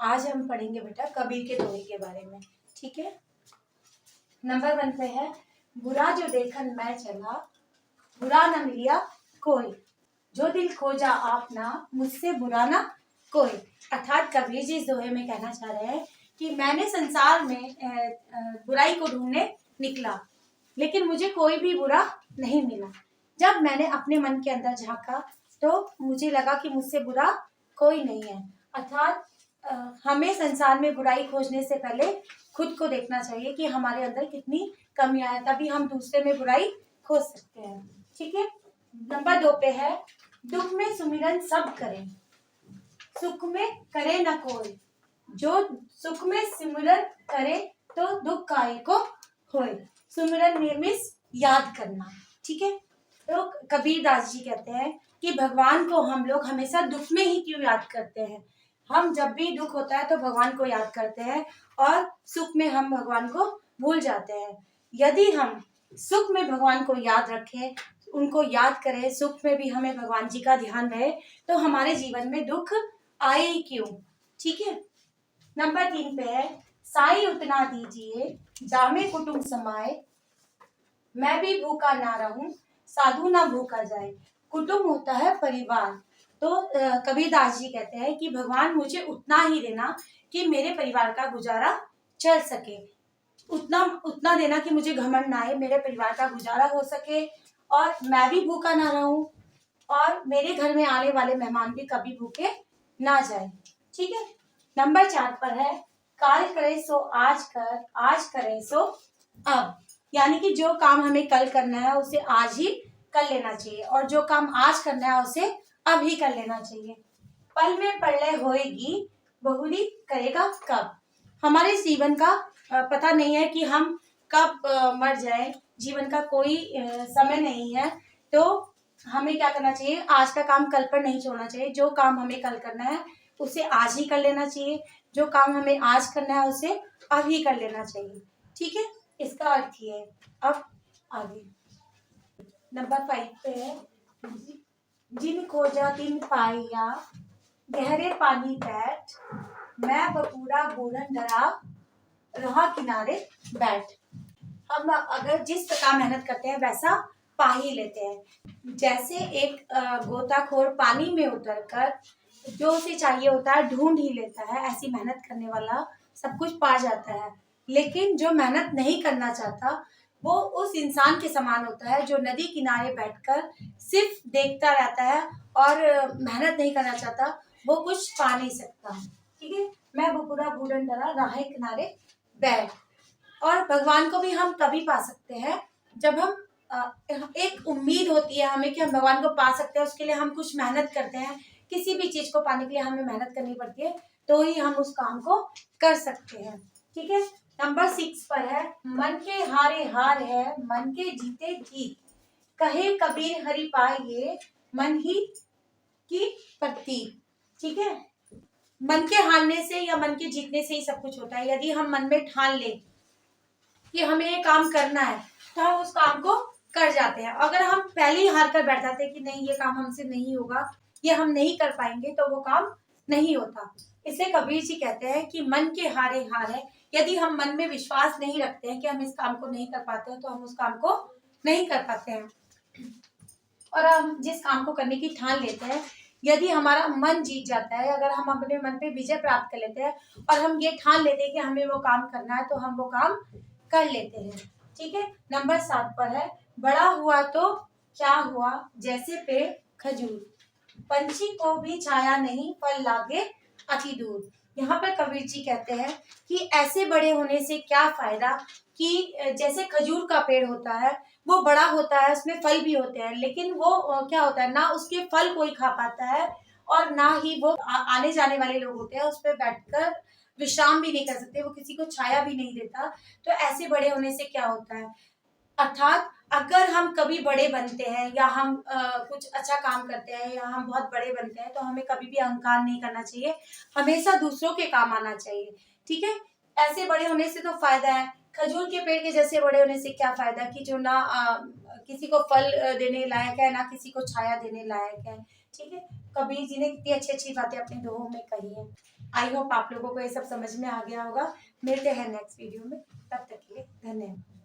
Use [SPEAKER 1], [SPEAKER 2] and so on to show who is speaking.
[SPEAKER 1] आज हम पढ़ेंगे बेटा कबीर के दोहे के बारे में। ठीक है, नंबर 1 पे है, बुरा जो देखन मैं चला, बुरा न मिलिया कोई, जो दिल खोजा आपना, मुझसे बुरा ना कोई। अर्थात कबीर जी इस दोहे में कहना चाह रहे हैं कि मैंने संसार में बुराई को ढूंढने निकला, लेकिन मुझे कोई भी बुरा नहीं मिला। जब मैंने अपने मन के अंदर झांका तो मुझे लगा कि मुझसे बुरा कोई नहीं है। अर्थात हमें संसार में बुराई खोजने से पहले खुद को देखना चाहिए कि हमारे अंदर कितनी कमियां हैं, तभी हम दूसरे में बुराई खोज सकते हैं। ठीक है, नंबर 2 पे है, दुख में सुमिरन सब करें, सुख में करे न कोई, जो सुख में सिमरन करे तो दुख काहे को होए। सुमिरन मीन्स याद करना। ठीक है, तो कबीर दास जी कहते हैं कि भगवान को हम लोग हमेशा दुख में ही क्यों याद करते हैं। हम जब भी दुख होता है तो भगवान को याद करते हैं और सुख में हम भगवान को भूल जाते हैं। यदि हम सुख में भगवान को याद रखें, उनको याद करें, सुख में भी हमें भगवान जी का ध्यान रहे, तो हमारे जीवन में दुख आए ही क्यों। ठीक है, नंबर 3 पे है, साई उतना दीजिए जामे कुटुंब समाए, मैं भी भूखा ना रहूं साधु ना भूखा जाए। कुटुंब होता है परिवार। तो कबीर दास जी कहते हैं कि भगवान मुझे उतना ही देना कि मेरे परिवार का गुजारा चल सके, उतना देना कि मुझे घमंड ना आए, मेरे परिवार का गुजारा हो सके और मैं भी भूखा ना रहूं और मेरे घर में आने वाले मेहमान भी कभी भूखे ना जाए। ठीक है, नंबर 4 पर है, काल करे सो आज कर, आज करे सो अब। यानी कि जो काम हमें कल करना है उसे आज ही कर लेना चाहिए और जो काम आज करना है उसे अब ही कर लेना चाहिए। पल में प्रलय होएगी, बहुरी करेगा कब। हमारे जीवन का पता नहीं है कि हम कब मर जाएं, जीवन का कोई समय नहीं है, तो हमें क्या करना चाहिए, आज का काम कल पर नहीं छोड़ना चाहिए। जो काम हमें कल करना है उसे आज ही कर लेना चाहिए, जो काम हमें आज करना है उसे अब ही कर लेना चाहिए। ठीक है, इसका अर्थ ये है। अब आगे नंबर 5 पे है, जिन खोजा तिन पाइया, गहरे पानी बैठ, मैं बपूरा बूढ़न डरा, रहा किनारे बैठ। हम अगर जिस प्रकार मेहनत करते हैं वैसा पा ही लेते हैं। जैसे एक गोताखोर पानी में उतरकर जो उसे चाहिए होता है ढूंढ ही लेता है, ऐसी मेहनत करने वाला सब कुछ पा जाता है। लेकिन जो मेहनत नहीं करना चाहता वो उस इंसान के समान होता है जो नदी किनारे बैठकर सिर्फ देखता रहता है और मेहनत नहीं करना चाहता, वो कुछ पा नहीं सकता। ठीक है, मैं वो पूरा बूढ़न डरा राह किनारे बैठ। और भगवान को भी हम तभी पा सकते हैं जब हम एक उम्मीद होती है हमें कि हम भगवान को पा सकते हैं, उसके लिए हम कुछ मेहनत करते हैं। किसी भी चीज को पाने के लिए हमें मेहनत करनी पड़ती है, तो ही हम उस काम को कर सकते हैं। ठीक है, नंबर 6 पर है, मन के हारे हार है, मन के जीते जीत, कहे कबीर हरि पाइए, मन ही की प्रतीक। ठीक है, मन के हारने से या मन के जीतने से ही सब कुछ होता है। यदि हम मन में ठान लें कि हमें ये काम करना है तो हम उस काम को कर जाते हैं। अगर हम पहले ही हार कर बैठ जाते हैं कि नहीं ये काम हमसे नहीं होगा, ये हम नहीं कर पाएंगे, तो वो काम नहीं होता। इसे कबीर जी कहते हैं कि मन के हारे हार है। यदि हम मन में विश्वास नहीं रखते हैं कि हम इस काम को नहीं कर पाते हैं तो हम उस काम को नहीं कर पाते हैं। और हम जिस काम को करने की ठान लेते हैं, यदि हमारा मन जीत जाता है, अगर हम अपने मन पे विजय प्राप्त कर लेते हैं और हम ये ठान लेते हैं कि हमें वो काम करना है, तो हम वो काम कर लेते हैं। ठीक है, नंबर 7 पर है, बड़ा हुआ तो क्या हुआ, जैसे पेड़ खजूर, पंछी को भी छाया नहीं, फल लागे अति दूर। यहाँ पर कबीर जी कहते हैं कि ऐसे बड़े होने से क्या फायदा, कि जैसे खजूर का पेड़ होता है वो बड़ा होता है, उसमें फल भी होते हैं, लेकिन वो क्या होता है ना उसके फल कोई खा पाता है और ना ही वो आने जाने वाले लोग होते हैं उस पर बैठकर विश्राम भी नहीं कर सकते, वो किसी को छाया भी नहीं देता। तो ऐसे बड़े होने से क्या होता है, अर्थात अगर हम कभी बड़े बनते हैं या हम कुछ अच्छा काम करते हैं या हम बहुत बड़े बनते हैं, तो हमें कभी भी अहंकार नहीं करना चाहिए, हमेशा दूसरों के काम आना चाहिए। ठीक है, ऐसे बड़े होने से तो फायदा है। खजूर के पेड़ के जैसे बड़े होने से क्या फायदा कि जो ना किसी को फल देने लायक है, ना किसी को छाया देने लायक है। ठीक है, कबीर जी ने कितनी अच्छी अच्छी बातें अपने दोहों में कही है। आई होप आप लोगों को ये सब समझ में आ गया होगा। मिलते हैं नेक्स्ट वीडियो में, तब तक के लिए धन्यवाद।